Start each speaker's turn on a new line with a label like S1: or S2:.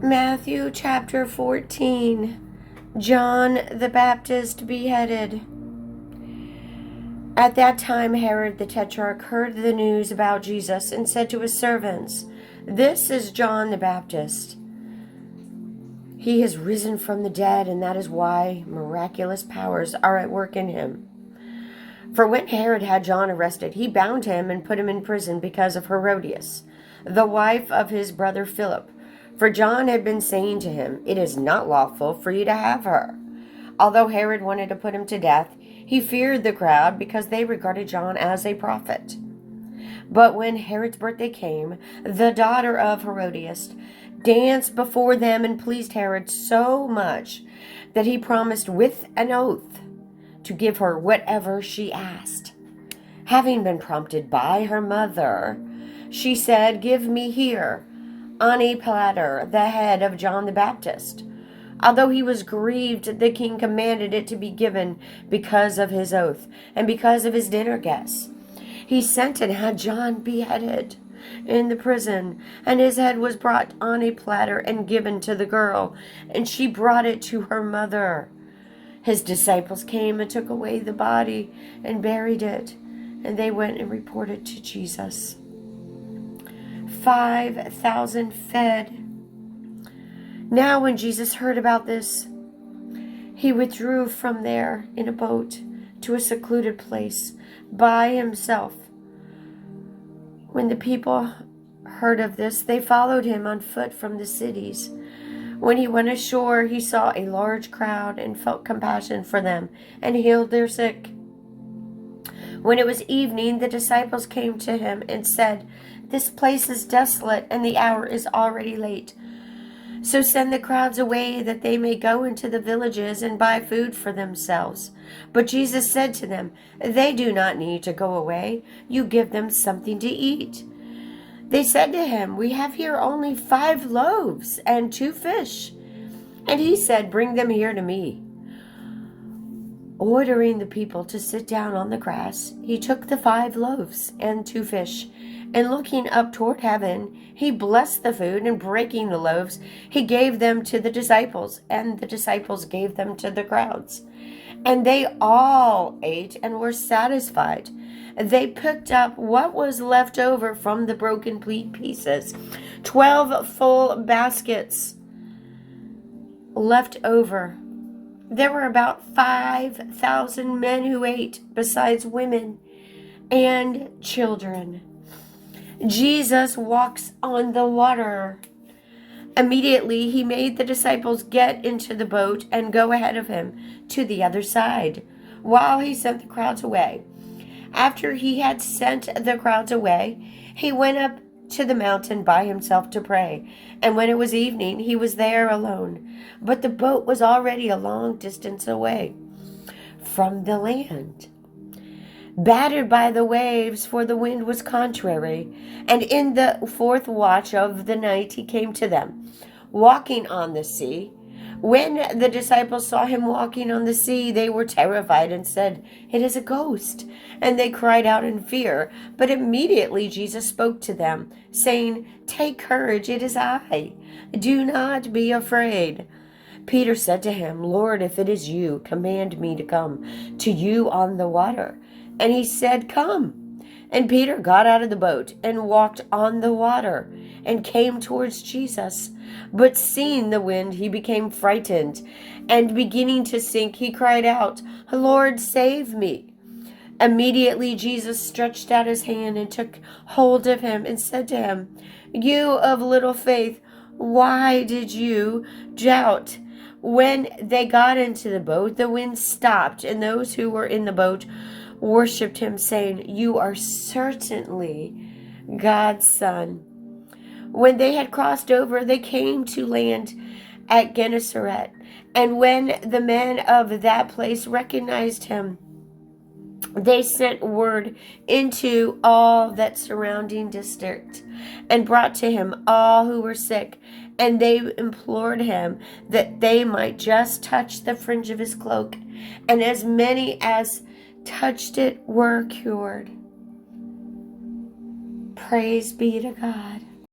S1: Matthew chapter 14. John the Baptist beheaded. At that time Herod the Tetrarch heard the news about Jesus and said to his servants, "This is John the Baptist. He has risen from the dead, and that is why miraculous powers are at work in him." For when Herod had John arrested, he bound him and put him in prison because of Herodias, the wife of his brother Philip. For John had been saying to him, "It is not lawful for you to have her." Although Herod wanted to put him to death, he feared the crowd because they regarded John as a prophet. But when Herod's birthday came, the daughter of Herodias danced before them and pleased Herod so much that he promised with an oath to give her whatever she asked. Having been prompted by her mother, she said, "Give me here, on a platter, the head of John the Baptist." Although he was grieved, the king commanded it to be given because of his oath and because of his dinner guests. He sent and had John beheaded in the prison, and his head was brought on a platter and given to the girl, and she brought it to her mother. His disciples came and took away the body and buried it, and they went and reported to Jesus. 5,000 fed. Now when Jesus heard about this, he withdrew from there in a boat to a secluded place by himself. When the people heard of this, they followed him on foot from the cities. When he went ashore, he saw a large crowd and felt compassion for them and healed their sick. When it was evening, the disciples came to him and said, "This place is desolate, and the hour is already late. So send the crowds away that they may go into the villages and buy food for themselves." But Jesus said to them, "They do not need to go away. You give them something to eat." They said to him, "We have here only 5 loaves and 2 fish. And he said, "Bring them here to me." Ordering the people to sit down on the grass, he took the 5 loaves and 2 fish, and looking up toward heaven, he blessed the food, and breaking the loaves, he gave them to the disciples, and the disciples gave them to the crowds. And they all ate and were satisfied. They picked up what was left over from the broken pieces, 12 full baskets left over. There were about 5,000 men who ate, besides women and children. Jesus walks on the water. Immediately he made the disciples get into the boat and go ahead of him to the other side, while he sent the crowds away. After he had sent the crowds away, he went up to the mountain by himself to pray. And when it was evening, he was there alone. But the boat was already a long distance away from the land, battered by the waves, for the wind was contrary. And in the 4th watch of the night he came to them, walking on the sea. When the disciples saw him walking on the sea, they were terrified and said, "It is a ghost." And they cried out in fear. But immediately Jesus spoke to them, saying, "Take courage, it is I. Do not be afraid." Peter said to him, "Lord, if it is you, command me to come to you on the water." And he said, "Come." And Peter got out of the boat and walked on the water and came towards Jesus. But seeing the wind, he became frightened, and beginning to sink, he cried out, "Lord, save me." Immediately Jesus stretched out his hand and took hold of him and said to him, "You of little faith, why did you doubt?" When they got into the boat, the wind stopped, and those who were in the boat worshipped him, saying, "You are certainly God's Son." When they had crossed over, they came to land at Gennesaret. And when the men of that place recognized him, they sent word into all that surrounding district and brought to him all who were sick. And they implored him that they might just touch the fringe of his cloak. And as many as touched it were cured. Praise be to God.